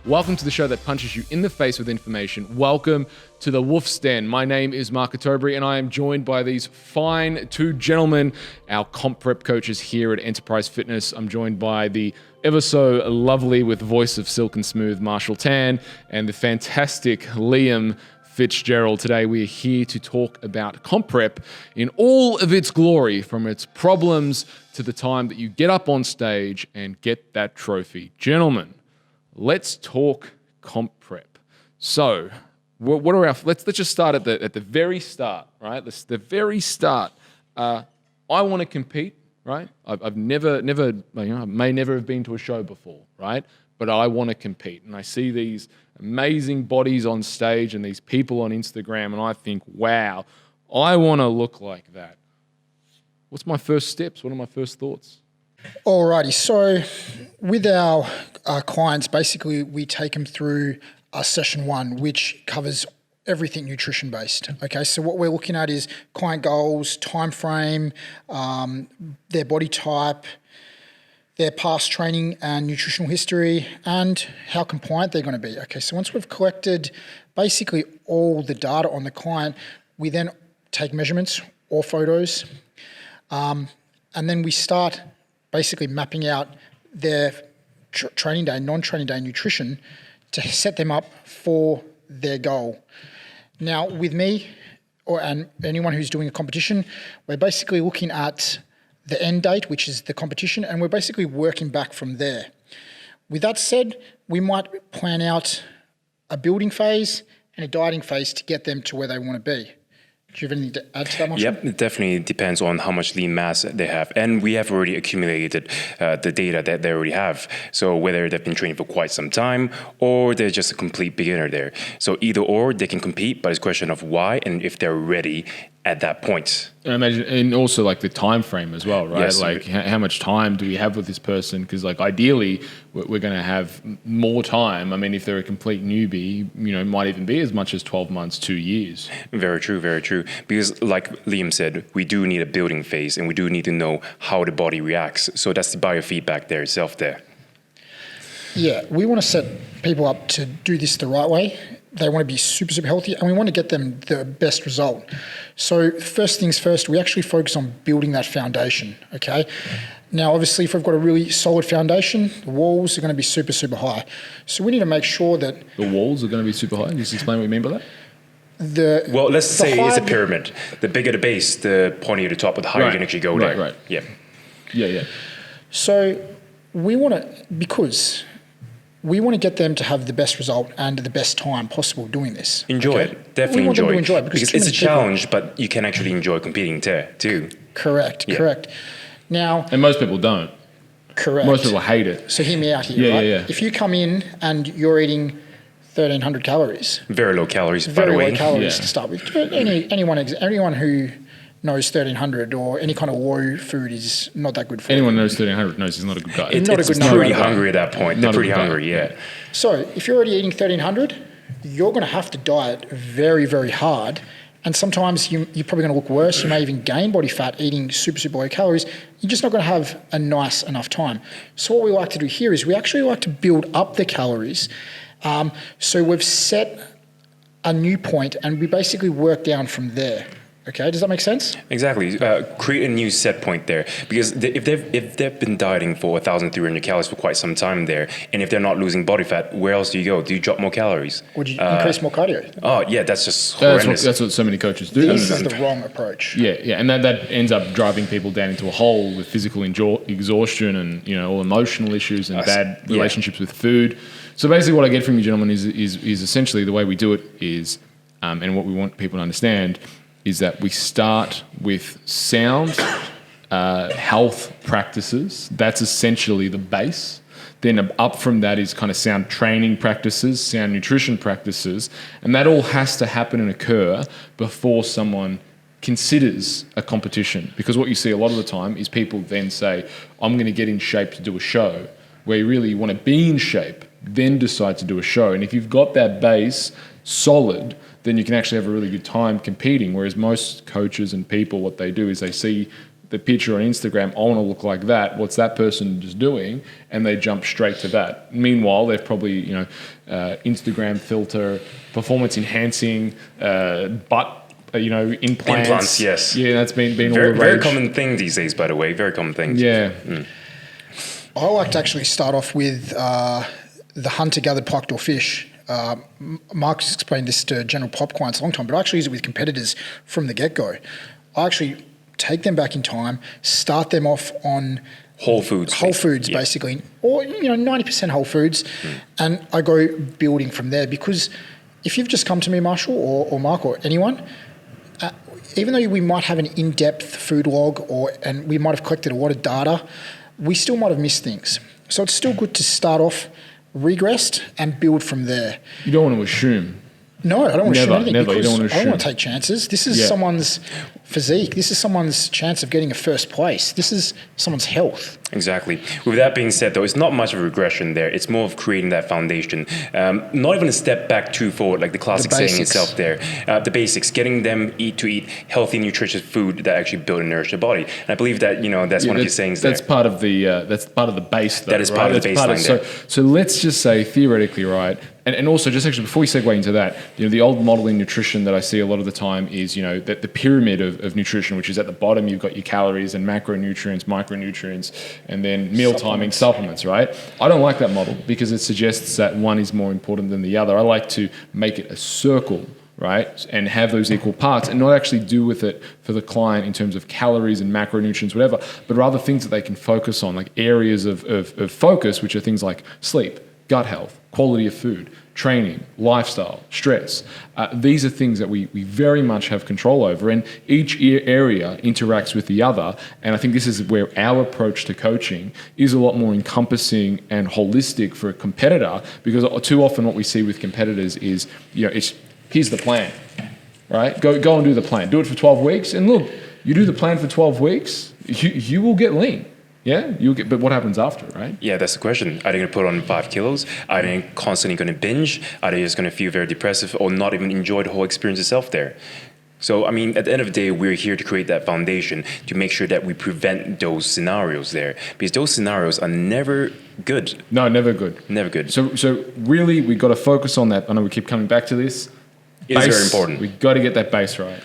Welcome to the show that punches you in the face with information. Welcome to the Wolf's Den. My name is Mark Atobry, and I am joined by these fine two gentlemen, our comp prep coaches here at Enterprise Fitness. I'm joined by the ever so lovely, with voice of silk and smooth, Marshall Tan, and the fantastic Liam Fitzgerald. Today we are here to talk about comp prep in all of its glory, from its problems to the time that you get up on stage and get that trophy. Gentlemen, let's talk comp prep. So, what are our? Let's just start at the very start, right? The very start. I want to compete, right? I've never, I may never have been to a show before, right? But I want to compete, and I see these amazing bodies on stage and these people on Instagram, and I think, wow, I want to look like that. What's my first steps? What are my first thoughts? Alrighty, so with our clients, basically we take them through session one, which covers everything nutrition based. Okay, so what we're looking at is client goals, time frame, their body type, their past training and nutritional history, and how compliant they're going to be. Okay, so once we've collected basically all the data on the client, we then take measurements or photos, and then we start basically mapping out their training day, non-training day nutrition to set them up for their goal. Now, with me and anyone who's doing a competition, we're basically looking at the end date, which is the competition, and we're basically working back from there. With that said, we might plan out a building phase and a dieting phase to get them to where they want to be. Do you have anything to add to that, Marshall? Yep, it definitely depends on how much lean mass they have. And we have already accumulated the data that they already have. So whether they've been training for quite some time or they're just a complete beginner there. So either or, they can compete, but it's a question of why and if they're ready at that point. I imagine, and also like the time frame as well, right? Yes. Like how much time do we have with this person? Because like ideally, we're going to have more time. I mean, if they're a complete newbie, it might even be as much as 12 months, 2 years. Very true, very true. Because like Liam said, we do need a building phase and we do need to know how the body reacts. So that's the biofeedback there itself there. Yeah, we want to set people up to do this the right way. They want to be super, super healthy, and we want to get them the best result. So first things first, we actually focus on building that foundation, okay? Now, obviously, if we've got a really solid foundation, the walls are going to be super, super high. So we need to make sure that... The walls are going to be super high? Just explain what you mean by that? Well, let's say it's a pyramid. The bigger the base, the pointier the top, the higher you can actually go there. Right. Yeah. Yeah. So we want to... Because... we want to get them to have the best result and the best time possible doing this. Enjoy it. Definitely enjoy it. Because it's a challenge, but you can actually enjoy competing too. Correct. Now... and most people don't. Correct. Most people hate it. So hear me out here, right? Yeah. If you come in and you're eating 1,300 calories... very low calories, by the way. Very low calories to start with. Anyone who knows 1,300 or any kind of low food is not that good for Anyone you. knows 1,300 knows he's not a good guy. It's not a good number. Pretty number. hungry at that point. They're pretty hungry, yeah. So if you're already eating 1,300, you're going to have to diet very, very hard. And sometimes you're probably going to look worse. You may even gain body fat eating super, super low calories. You're just not going to have a nice enough time. So what we like to do here is we actually like to build up the calories. So we've set a new point and we basically work down from there. Okay, does that make sense? Exactly. Create a new set point there, because if they've been dieting for 1,300 calories for quite some time there, and if they're not losing body fat, where else do you go? Do you drop more calories? Or do you increase more cardio? Oh yeah, that's just horrendous. That's what so many coaches do. This is the wrong approach. Yeah, and that ends up driving people down into a hole with physical exhaustion and all emotional issues and bad relationships with food. So basically, what I get from you gentlemen is essentially the way we do it is, and what we want people to understand is that we start with sound health practices. That's essentially the base. Then up from that is kind of sound training practices, sound nutrition practices, and that all has to happen and occur before someone considers a competition. Because what you see a lot of the time is people then say, I'm going to get in shape to do a show, where you really want to be in shape, then decide to do a show. And if you've got that base solid, then you can actually have a really good time competing. Whereas most coaches and people, what they do is they see the picture on Instagram, I want to look like that. What's that person just doing? And they jump straight to that. Meanwhile, they've probably, Instagram filter, performance enhancing, butt, implants. Yes. Yeah, that's been all the Very, rage. very common thing these days, by the way. Very common thing. Yeah. I like to actually start off with the hunter-gathered plucked or fish. Mark's explained this to general pop clients a long time, but I actually use it with competitors from the get-go. I actually take them back in time, start them off on Whole foods. Yeah. Basically, or 90% whole foods, and I go building from there. Because if you've just come to me, Marshall, or Mark, or anyone, even though we might have an in-depth food log, and we might have collected a lot of data, we still might have missed things. So it's still good to start off regressed and build from there. You don't want to assume. No, I don't want to shoot anything Never. You because don't want to I don't want shoot. to take chances. This is someone's physique. This is someone's chance of getting a first place. This is someone's health. Exactly. With that being said, though, it's not much of a regression there. It's more of creating that foundation. Not even a step back too forward, like the classic saying itself there. The basics, getting them to eat healthy, nutritious food that actually build and nourish their body. And I believe that that's one of your sayings there. That's part of the base. Though, That is part of the baseline there. So let's just say theoretically, right? And also, just actually before we segue into that, the old model in nutrition that I see a lot of the time is, that the pyramid of nutrition, which is at the bottom, you've got your calories and macronutrients, micronutrients, and then meal timing, supplements, right? I don't like that model because it suggests that one is more important than the other. I like to make it a circle, right? And have those equal parts and not actually do with it for the client in terms of calories and macronutrients, whatever, but rather things that they can focus on, like areas of focus, which are things like sleep, gut health, quality of food, training, lifestyle, stress. These are things that we very much have control over, and each area interacts with the other. And I think this is where our approach to coaching is a lot more encompassing and holistic for a competitor, because too often what we see with competitors is, it's here's the plan, right? Go and do the plan. Do it for 12 weeks, and look, you do the plan for 12 weeks, you will get lean. Yeah, but what happens after, right? Yeah, that's the question. Are they going to put on 5 kilos? Are they constantly going to binge? Are they just going to feel very depressive or not even enjoy the whole experience itself there? So, at the end of the day, we're here to create that foundation to make sure that we prevent those scenarios there, because those scenarios are never good. No, never good. Never good. So really, we got to focus on that. I know we keep coming back to this. It is very important. We got to get that base right.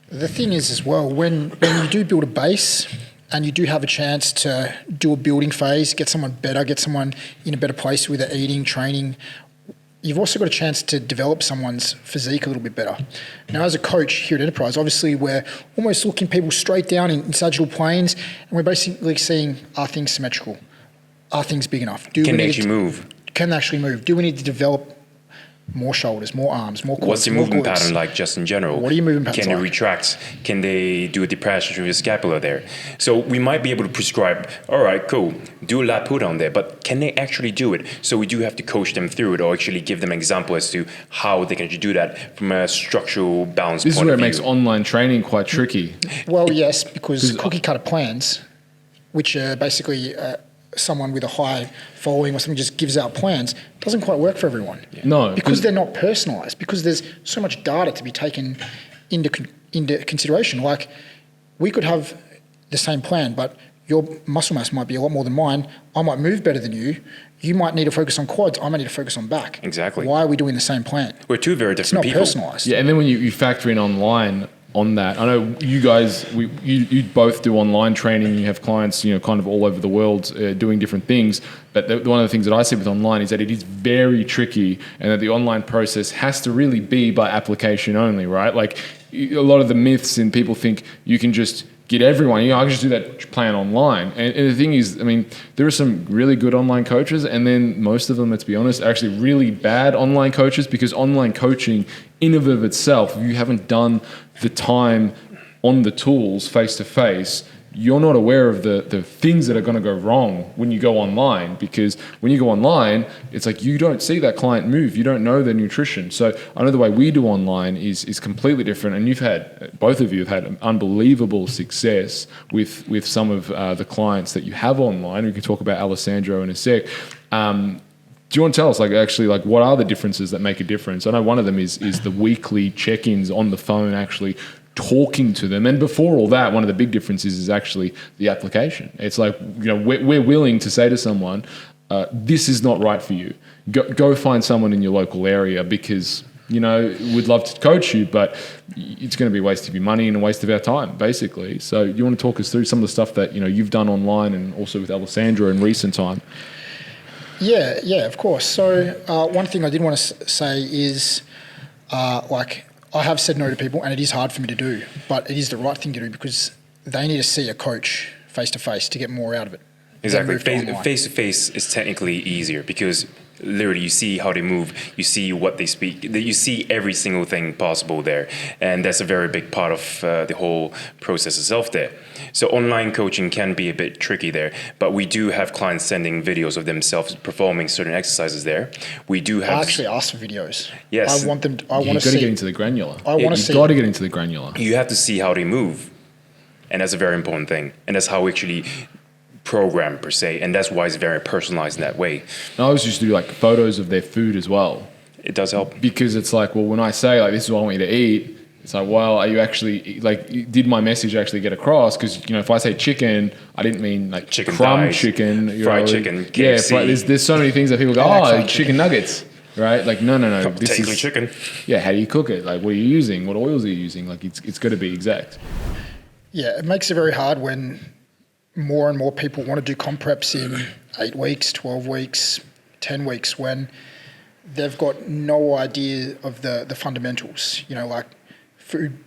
The thing is as well, when you do build a base, and you do have a chance to do a building phase, get someone better, get someone in a better place with their eating, training, you've also got a chance to develop someone's physique a little bit better. Now, as a coach here at Enterprise, obviously we're almost looking people straight down in sagittal planes, and we're basically seeing, are things symmetrical? Are things big enough? Can they actually move? Can they actually move? Do we need to develop more shoulders, more arms, more quads? What's your movement pattern like just in general? What are your movement patterns Can they like? retract? Can they do a depression through the scapula there? So we might be able to prescribe, all right, cool, do a lat put on there, but can they actually do it? So we do have to coach them through it, or actually give them an example as to how they can actually do that from a structural balance This is point where of it view. makes online training quite tricky. Well, yes, because cookie cutter plans, which are basically someone with a high following or something just gives out plans, doesn't quite work for everyone. Yeah. No, because they're not personalised, because there's so much data to be taken into consideration. Like, we could have the same plan, but your muscle mass might be a lot more than mine. I might move better than you. You might need to focus on quads. I might need to focus on back. Exactly. Why are we doing the same plan? We're two very It's different not people. personalised. Yeah, and then when you factor in online on that, I know you guys, you both do online training. You have clients, kind of all over the world doing different things. But one of the things that I see with online is that it is very tricky, and that the online process has to really be by application only, right? Like, a lot of the myths, and people think you can just get everyone, I can just do that plan online. And the thing is, there are some really good online coaches, and then most of them, let's be honest, are actually really bad online coaches, because online coaching in and of itself, if you haven't done the time on the tools face to face, you're not aware of the things that are going to go wrong when you go online, because when you go online, it's like you don't see that client move. You don't know their nutrition. So I know the way we do online is completely different. And both of you have had unbelievable success with some of the clients that you have online. We can talk about Alessandro in a sec. Do you want to tell us, what are the differences that make a difference? I know one of them is the weekly check-ins on the phone, actually talking to them. And before all that, one of the big differences is actually the application. It's like, we're willing to say to someone, this is not right for you. Go find someone in your local area because, we'd love to coach you, but it's going to be a waste of your money and a waste of our time, basically. So you want to talk us through some of the stuff that, you've done online and also with Alessandra in recent time? Yeah, of course. So one thing I did want to say is, I have said no to people, and it is hard for me to do, but it is the right thing to do because they need to see a coach face to face to get more out of it. Exactly. Face to face is technically easier because literally you see how they move, you see what they speak, you see every single thing possible there, and that's a very big part of the whole process itself there. So online coaching can be a bit tricky there, but we do have clients sending videos of themselves performing certain exercises there. We do have. I actually ask for videos. Yes. I want them. I want to see. You've got to get into the granular. You've got to get into the granular. You have to see how they move, and that's a very important thing, and that's how we actually program per se, and that's why it's very personalized in that way. I always used to do like photos of their food as well. It does help because it's like, well, when I say like this is what I want you to eat, it's like, well, are you actually like, did my message actually get across? Because if I say chicken, I didn't mean like chicken crumb thighs, chicken, fried chicken, KFC. Yeah, there's so many things that people go, chicken nuggets, right? Like no, this technically is chicken. Yeah, how do you cook it? Like, what are you using? What oils are you using? Like, it's got to be exact. Yeah, it makes it very hard when more and more people want to do comp preps in 8 weeks, 12 weeks, 10 weeks when they've got no idea of the fundamentals, like food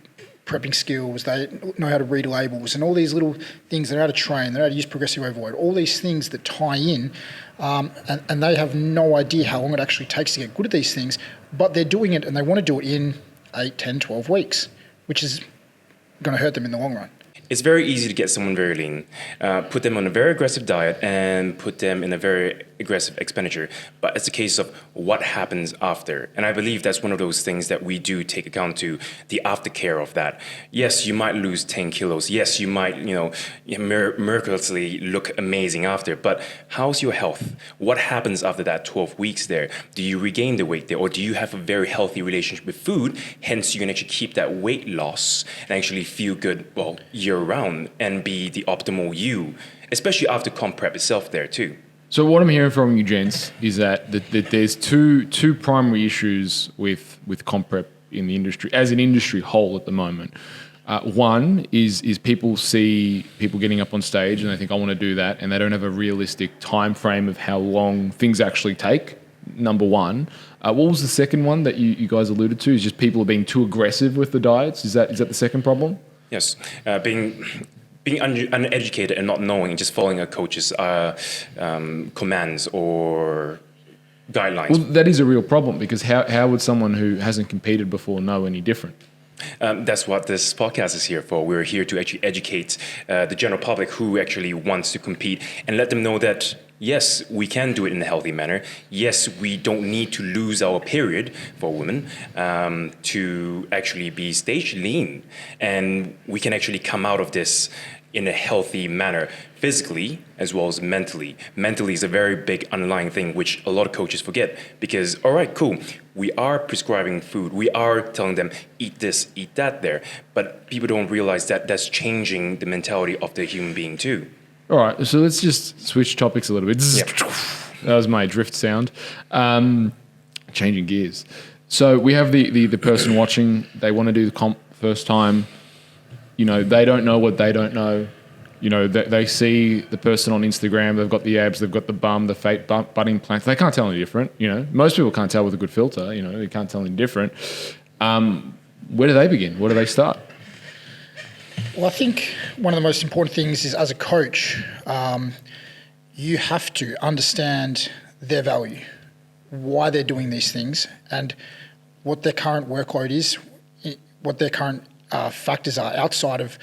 prepping skills, they know how to read labels and all these little things, they know how to train, they know how to use progressive overload, all these things that tie in, and they have no idea how long it actually takes to get good at these things, but they're doing it and they want to do it in 8, 10, 12 weeks, which is going to hurt them in the long run. It's very easy to get someone very lean, put them on a very aggressive diet and put them in a very aggressive expenditure. But it's a case of what happens after. And I believe that's one of those things that we do take account to, the aftercare of that. Yes, you might lose 10 kilos. Yes, you might, miraculously look amazing after. But how's your health? What happens after that 12 weeks there? Do you regain the weight there? Or do you have a very healthy relationship with food? Hence, you can actually keep that weight loss and actually feel good, year-round and be the optimal you, especially after comp prep itself there too. So what I'm hearing from you gents is that there's two primary issues with comp prep in the industry, as an industry whole at the moment. One is people see people getting up on stage and they think, I want to do that, and they don't have a realistic time frame of how long things actually take, number one. What was the second one that you guys alluded to? Is just people are being too aggressive with the diets? Is that the second problem? Yes, being uneducated and not knowing, just following a coach's commands or guidelines. Well, that is a real problem because how would someone who hasn't competed before know any different? That's what this podcast is here for. We're here to actually educate the general public who actually wants to compete and let them know that, yes, we can do it in a healthy manner. Yes, we don't need to lose our period for women to actually be stage lean. And we can actually come out of this in a healthy manner, physically as well as mentally. Mentally is a very big underlying thing, which a lot of coaches forget because, all right, cool, we are prescribing food. We are telling them, eat this, eat that there. But people don't realize that that's changing the mentality of the human being too. All right, so let's just switch topics a little bit. Yep. That was my drift sound. Changing gears. So we have the person watching. They want to do the comp first time. They don't know what they don't know. They see the person on Instagram. They've got the abs. They've got the bum, the fake butt implants. They can't tell any different. Most people can't tell with a good filter. They can't tell any different. Where do they begin? Where do they start? Well, I think one of the most important things is as a coach, you have to understand their value, why they're doing these things, and what their current workload is, what their current factors are outside of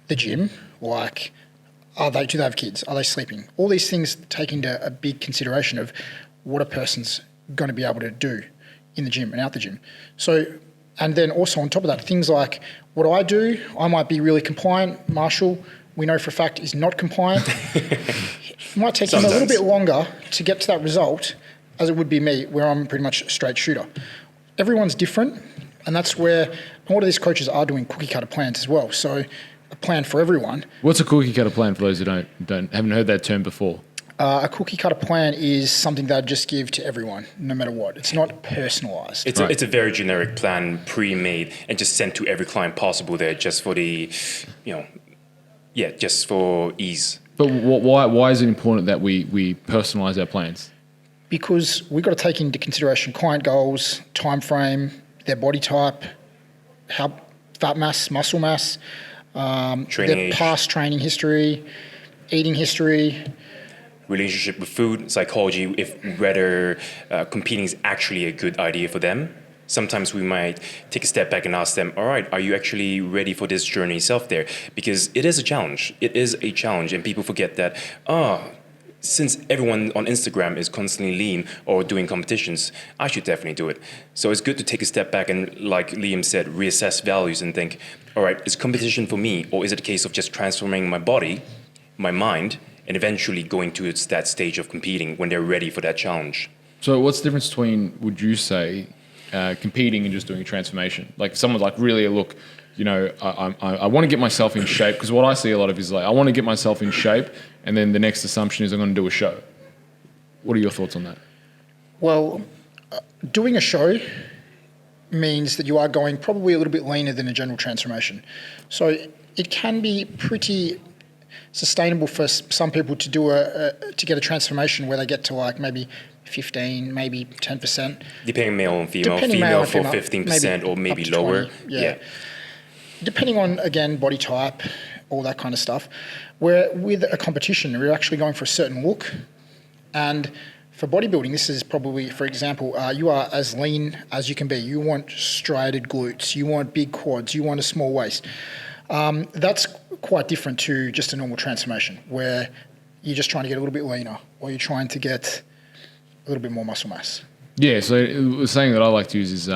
the gym, like do they have kids? Are they sleeping? All these things take into a big consideration of what a person's going to be able to do in the gym and out the gym. So, and then also on top of that, things like what I do, I might be really compliant. Marshall, we know for a fact, is not compliant. It might take him a little bit longer to get to that result as it would be me, where I'm pretty much a straight shooter. Everyone's different. And that's where a lot of these coaches are doing cookie cutter plans as well. So a plan for everyone. What's a cookie cutter plan for those who haven't heard that term before? A cookie cutter plan is something that I just give to everyone, no matter what. It's not personalized. It's a very generic plan, pre-made, and just sent to every client possible there, just for the, just for ease. But why is it important that we personalize our plans? Because we've got to take into consideration client goals, time frame, their body type, how fat mass, muscle mass, their past training history, eating history, relationship with food, psychology, if whether competing is actually a good idea for them. Sometimes we might take a step back and ask them, all right, are you actually ready for this journey itself there? Because it is a challenge. It is a challenge, and people forget that, since everyone on Instagram is constantly lean or doing competitions, I should definitely do it. So it's good to take a step back and, like Liam said, reassess values and think, all right, is competition for me, or is it a case of just transforming my body, my mind, and eventually going to that stage of competing when they're ready for that challenge? So what's the difference between, would you say, competing and just doing a transformation? Like someone's like, really, look, I want to get myself in shape, because what I see a lot of is like, I want to get myself in shape, and then the next assumption is I'm going to do a show. What are your thoughts on that? Well, doing a show means that you are going probably a little bit leaner than a general transformation. So it can be pretty sustainable for some people to do to get a transformation where they get to like maybe 15, maybe 10%. Depending male and female. Female for 15% or maybe lower. 20, yeah. Depending on, again, body type, all that kind of stuff. Where with a competition, we're actually going for a certain look. And for bodybuilding, this is probably, for example, you are as lean as you can be. You want striated glutes. You want big quads. You want a small waist. That's quite different to just a normal transformation where you're just trying to get a little bit leaner or you're trying to get a little bit more muscle mass. Yeah, so the saying that I like to use is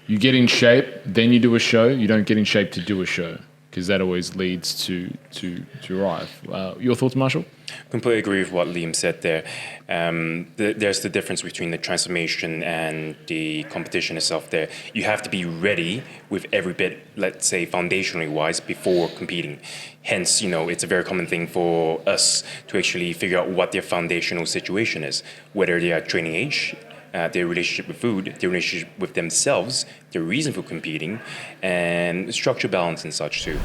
you get in shape, then you do a show. You don't get in shape to do a show, because that always leads to arrive. Your thoughts, Marshall? Completely agree with what Liam said there. There's the difference between the transformation and the competition itself there. You have to be ready with every bit, let's say, foundationally wise, before competing. Hence, it's a very common thing for us to actually figure out what their foundational situation is, whether they are training age, their relationship with food, their relationship with themselves, their reason for competing, and structure balance and such too.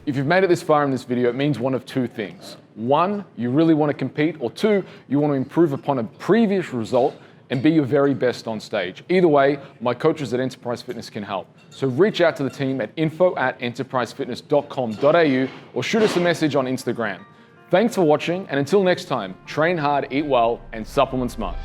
If you've made it this far in this video, it means one of two things. One, you really want to compete, or two, you want to improve upon a previous result and be your very best on stage. Either way, my coaches at Enterprise Fitness can help. So reach out to the team at info@enterprisefitness.com.au or shoot us a message on Instagram. Thanks for watching, and until next time, train hard, eat well, and supplement smart.